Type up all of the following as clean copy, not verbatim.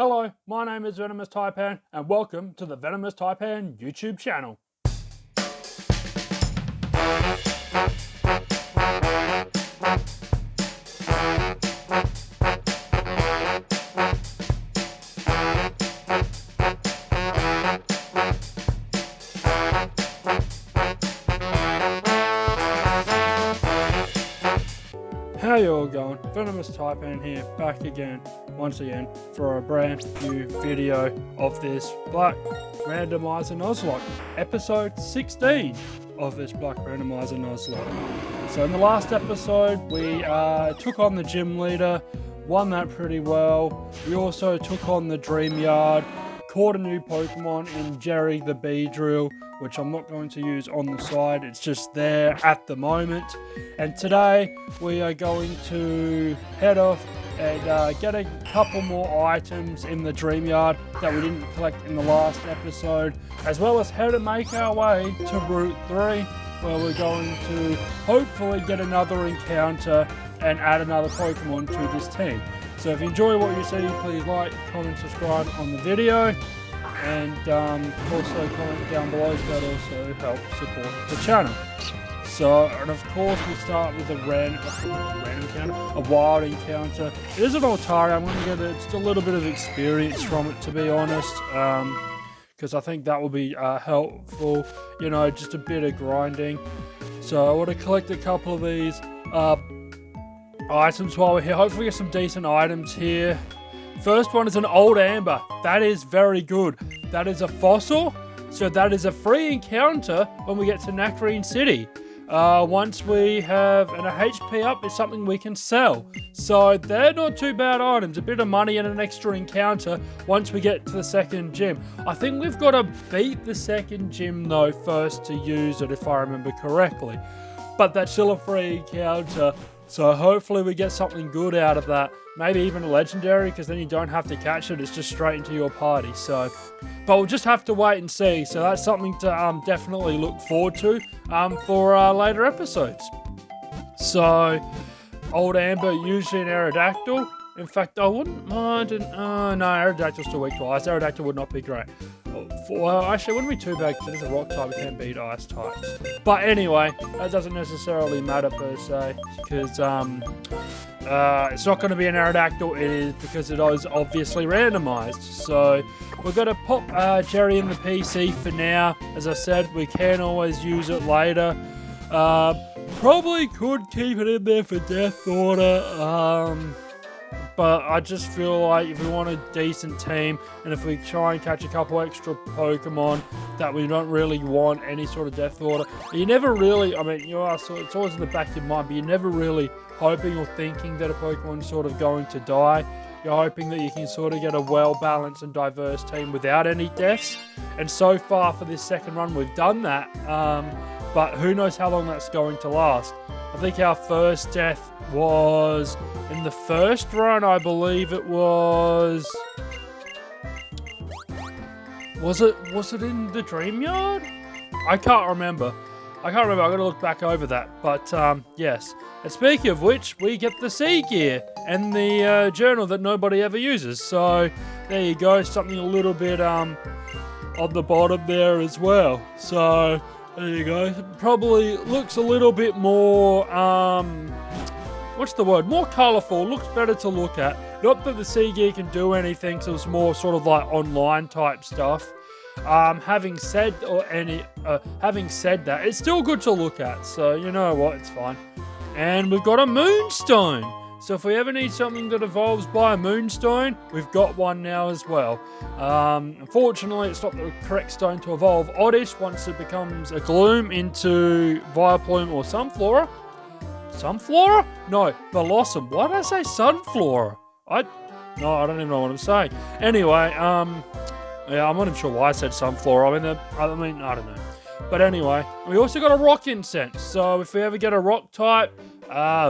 Hello, my name is Venomous Taipan and welcome to the Venomous Taipan YouTube channel. How you all going? Venomous Taipan here, back again, once again, for a brand new video of this Black Randomizer Nuzlocke, episode 16 of this Black Randomizer Nuzlocke. So in the last episode, we took on the gym leader, won that pretty well. We also took on the dream yard, caught a new Pokemon in Jerry the Beedrill, which I'm not going to use on the side, it's just there at the moment. And today we are going to head off and get a couple more items in the dream yard that we didn't collect in the last episode, as well as head and make our way to Route 3, where we're going to hopefully get another encounter and add another Pokemon to this team. So if you enjoy what you see, please like, comment, subscribe on the video, and also comment down below, that also helps support the channel. So, and of course we start with a random encounter, a wild encounter. It is an Altari. I'm going to get just a little bit of experience from it, to be honest, because I think that will be helpful, you know, just a bit of grinding. So I want to collect a couple of these items while we're here. Hopefully get some decent items here. First one is an old amber. That is very good. That is a fossil, so that is a free encounter when we get to Nakarine City. Once we have an HP up, it's something we can sell. So they're not too bad items. A bit of money and an extra encounter once we get to the second gym. I think we've got to beat the second gym though first to use it, if I remember correctly. But that's still a free encounter. So hopefully we get something good out of that. Maybe even a legendary, because then you don't have to catch it. It's just straight into your party. So, but we'll just have to wait and see. So that's something to definitely look forward to for later episodes. So, old amber, usually an Aerodactyl. In fact, I wouldn't mind no, Aerodactyl's too weak to ice. Aerodactyl would not be great. Well, actually, it wouldn't be too bad because it is a rock type, it can beat ice types. But anyway, that doesn't necessarily matter per se, because it's not going to be an Aerodactyl, it is because it is obviously randomized. So we're going to pop Jerry in the PC for now. As I said, we can always use it later. Probably could keep it in there for Death Order. But I just feel like if we want a decent team, and if we try and catch a couple extra Pokemon that we don't really want any sort of Death Order, you never really, I mean, you are, so it's always in the back of your mind, but you're never really hoping or thinking that a Pokemon's sort of going to die. You're hoping that you can sort of get a well-balanced and diverse team without any deaths. And so far for this second run, we've done that. But who knows how long that's going to last. I think our first death was in the first run, I believe it was... Was it in the Dream Yard? I can't remember. I'm going to look back over that. But, yes. And speaking of which, we get the Sea Gear and the journal that nobody ever uses. So, there you go. Something a little bit on the bottom there as well. So... there you go. It probably looks a little bit more, what's the word? More colourful. Looks better to look at. Not that the Sea Gear can do anything, so it's more sort of like online type stuff. Having said that, it's still good to look at. So, you know what? It's fine. And we've got a Moonstone. So if we ever need something that evolves by a Moonstone, we've got one now as well. Unfortunately, it's not the correct stone to evolve Oddish once it becomes a Gloom into Vileplume or Sunflora. Sunflora? No, Blossom. Why did I say Sunflora? I don't even know what I'm saying. Anyway, yeah, I'm not even sure why I said Sunflora. I mean, I don't know. But anyway, we also got a Rock Incense. So if we ever get a Rock type,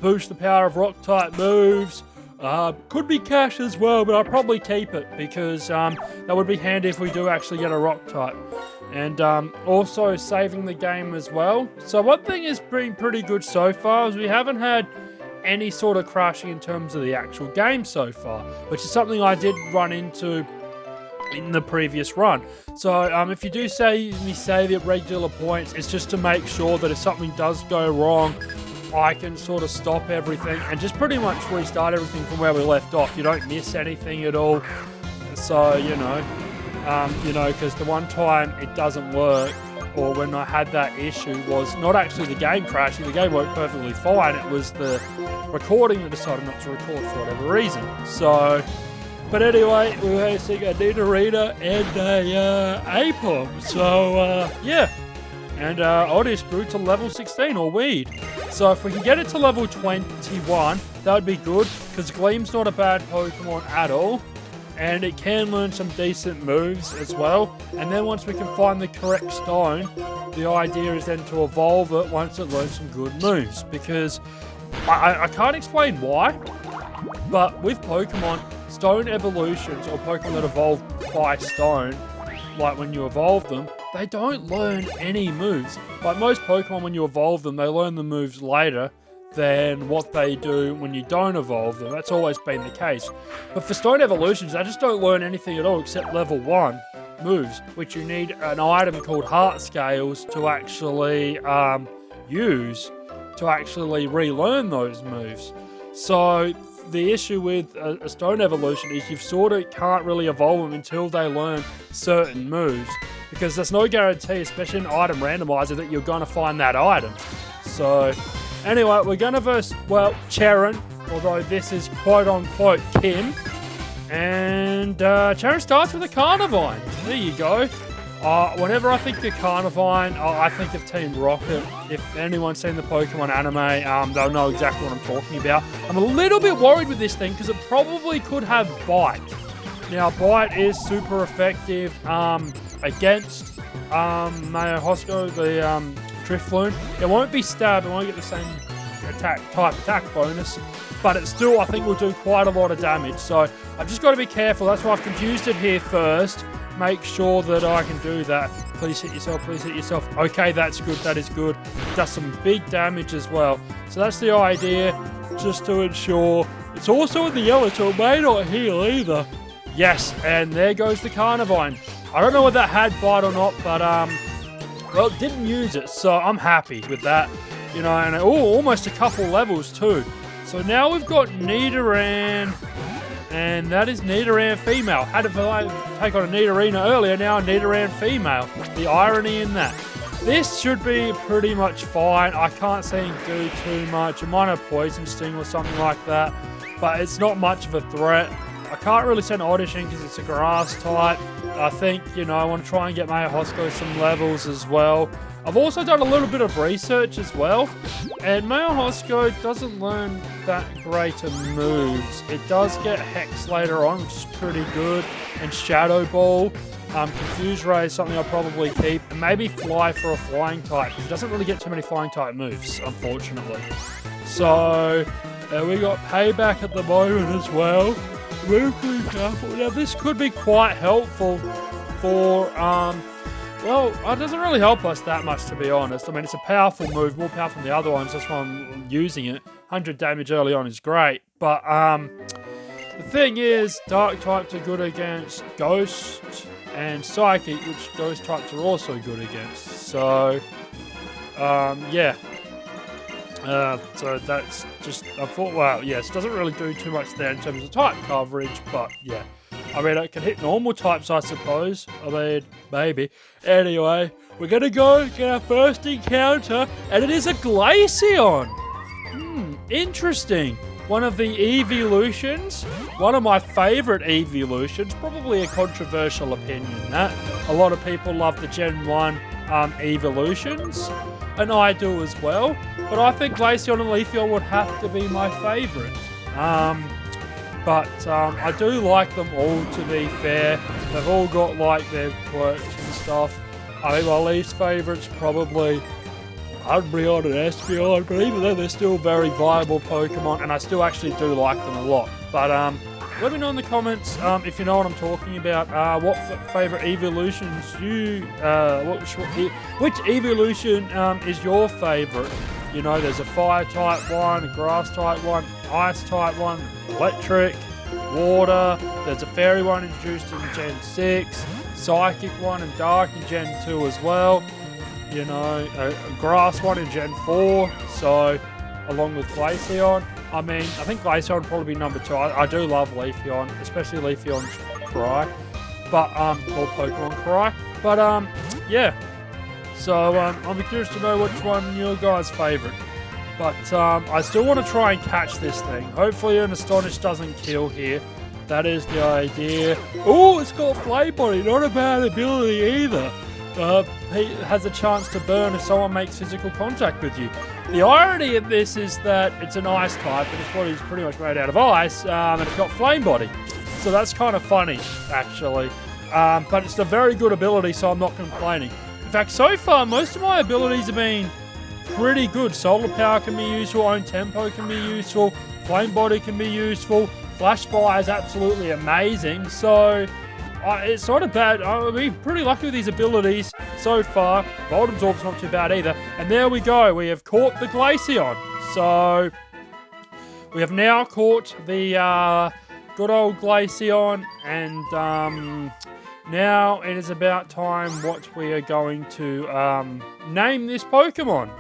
boost the power of rock type moves. Could be cash as well, but I'll probably keep it because that would be handy if we do actually get a rock type. And also saving the game as well. So one thing has been pretty good so far is we haven't had any sort of crashing in terms of the actual game so far, which is something I did run into in the previous run. So if you do save at regular points, it's just to make sure that if something does go wrong, I can sort of stop everything and just pretty much restart everything from where we left off. You don't miss anything at all. So, because the one time it doesn't work, or when I had that issue, was not actually the game crashing. The game worked perfectly fine. It was the recording that decided not to record for whatever reason. So, but anyway, we were using a Nidorina and a Apom. So, yeah. And Otis grew to level 16, or weed. So if we can get it to level 21, that would be good, because Gleam's not a bad Pokemon at all. And it can learn some decent moves as well. And then once we can find the correct stone, the idea is then to evolve it once it learns some good moves. Because I can't explain why, but with Pokemon, stone evolutions, or Pokemon that evolve by stone, like when you evolve them, they don't learn any moves. Like most Pokemon, when you evolve them, they learn the moves later than what they do when you don't evolve them. That's always been the case. But for stone evolutions, they just don't learn anything at all except level 1 moves, which you need an item called heart scales to actually use to actually relearn those moves. So the issue with a stone evolution is you sort of can't really evolve them until they learn certain moves, because there's no guarantee, especially in item randomizer, that you're going to find that item. So anyway, we're going to verse, Charon, although this is quote-unquote Kim. And Charon starts with a Carnivine. There you go. Whenever I think of Carnivine, I think of Team Rocket. If anyone's seen the Pokemon anime, they'll know exactly what I'm talking about. I'm a little bit worried with this thing because it probably could have Bite. Now, Bite is super effective against Mayahosco, the Drifloon. It won't be Stab, it won't get the same type attack bonus, but it still, I think, will do quite a lot of damage. So I've just got to be careful. That's why I've confused it here first. Make sure that I can do that. Please hit yourself, please hit yourself. Okay, that's good, that is good. It does some big damage as well. So that's the idea, just to ensure. It's also in the yellow, so it may not heal either. Yes, and there goes the Carnivine. I don't know whether that had Bite or not, but well, it didn't use it, so I'm happy with that. And almost a couple levels too. So now we've got Nidoran, and that is Nidoran female. Had to take on a Nidorina earlier, now a Nidoran female. The irony in that. This should be pretty much fine. I can't see him do too much. It might have Poison Sting or something like that, but it's not much of a threat. I can't really send Oddish in because it's a grass type. I think, I want to try and get Mayahosco some levels as well. I've also done a little bit of research as well, and Mayahosco doesn't learn that great of moves. It does get Hex later on, which is pretty good, and Shadow Ball. Confuse Ray is something I'll probably keep, and maybe Fly for a flying type, because it doesn't really get too many flying type moves, unfortunately. So, we got Payback at the moment as well. Really careful. Now, this could be quite helpful for, it doesn't really help us that much, to be honest. I mean, it's a powerful move, more powerful than the other ones, that's why I'm using it. 100 damage early on is great, but, the thing is, Dark types are good against Ghost and Psychic, which Ghost types are also good against. So, yeah. So that's just, I thought, yes, it doesn't really do too much there in terms of type coverage, but yeah. I mean, it can hit normal types, I suppose. I mean, maybe. Anyway, we're going to go get our first encounter, and it is a Glaceon. Interesting. One of the evolutions, one of my favourite evolutions, probably a controversial opinion, that. A lot of people love the Gen 1 evolutions, and I do as well. But I think Glaceon and Leafeon would have to be my favourite. But I do like them all, to be fair. They've all got like their quirks and stuff. I think my least favourite's probably Umbreon and Espeon, but even then they're still very viable Pokemon, and I still actually do like them a lot. But let me know in the comments if you know what I'm talking about. What favourite evolutions which evolution is your favourite? You know, there's a fire type one, a grass type one, ice type one, electric, water. There's a fairy one introduced in Gen 6, psychic one and dark in Gen 2 as well. You know, a grass one in Gen 4. So, along with Glaceon. I mean, I think Glaceon would probably be number 2. I do love Leafeon, especially Leafeon's Cry. But, or Pokemon Cry. But, yeah. So, I'll be curious to know which one your guys' favourite. But, I still want to try and catch this thing. Hopefully an Astonish doesn't kill here. That is the idea. Oh, it's got Flame Body. Not a bad ability either. He has a chance to burn if someone makes physical contact with you. The irony of this is that it's an ice type, and its body's pretty much made out of ice, and it's got Flame Body. So that's kind of funny, actually. But it's a very good ability, so I'm not complaining. In fact, so far, most of my abilities have been pretty good. Solar Power can be useful, Own Tempo can be useful, Flame Body can be useful, Flash Fire is absolutely amazing, so it's not a bad. I've been pretty lucky with these abilities so far. Volt Absorb's not too bad either. And there we go. We have caught the Glaceon. So we have now caught the good old Glaceon, and now it is about time what we are going to name this Pokemon.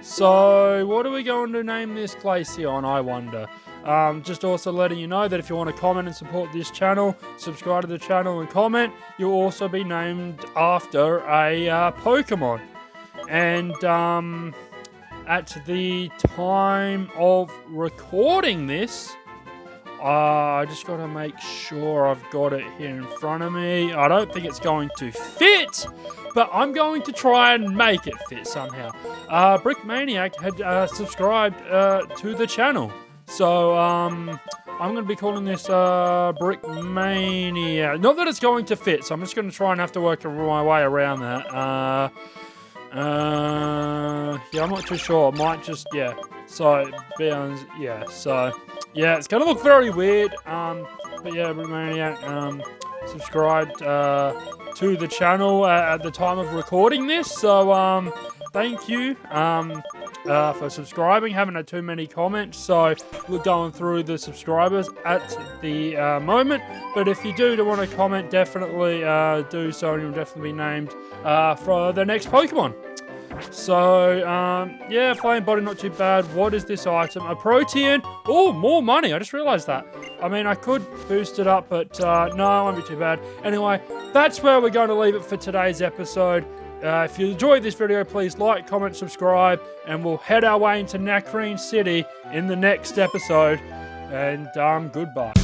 So what are we going to name this Glaceon, I wonder? Just also letting you know that if you want to comment and support this channel, subscribe to the channel and comment, you'll also be named after a Pokemon. And at the time of recording this, I just got to make sure I've got it here in front of me. I don't think it's going to fit, but I'm going to try and make it fit somehow. Brick Maniac had subscribed to the channel. So, I'm going to be calling this Brick Mania. Not that it's going to fit, so I'm just going to try and have to work my way around that. Yeah, I'm not too sure. It might just, yeah. So, yeah, so, yeah, it's going to look very weird. But yeah, Brick Maniac subscribed to the channel at the time of recording this. So, thank you. For subscribing. Haven't had too many comments, so we're going through the subscribers at the moment. But if you do want to comment, definitely do so, and you'll definitely be named for the next Pokemon. So, yeah, Flame Body, not too bad. What is this item? A Protean. Oh, more money. I just realized that. I mean, I could boost it up, but no, it won't be too bad. Anyway, that's where we're going to leave it for today's episode. If you enjoyed this video, please like, comment, subscribe, and we'll head our way into Nacrene City in the next episode. And goodbye.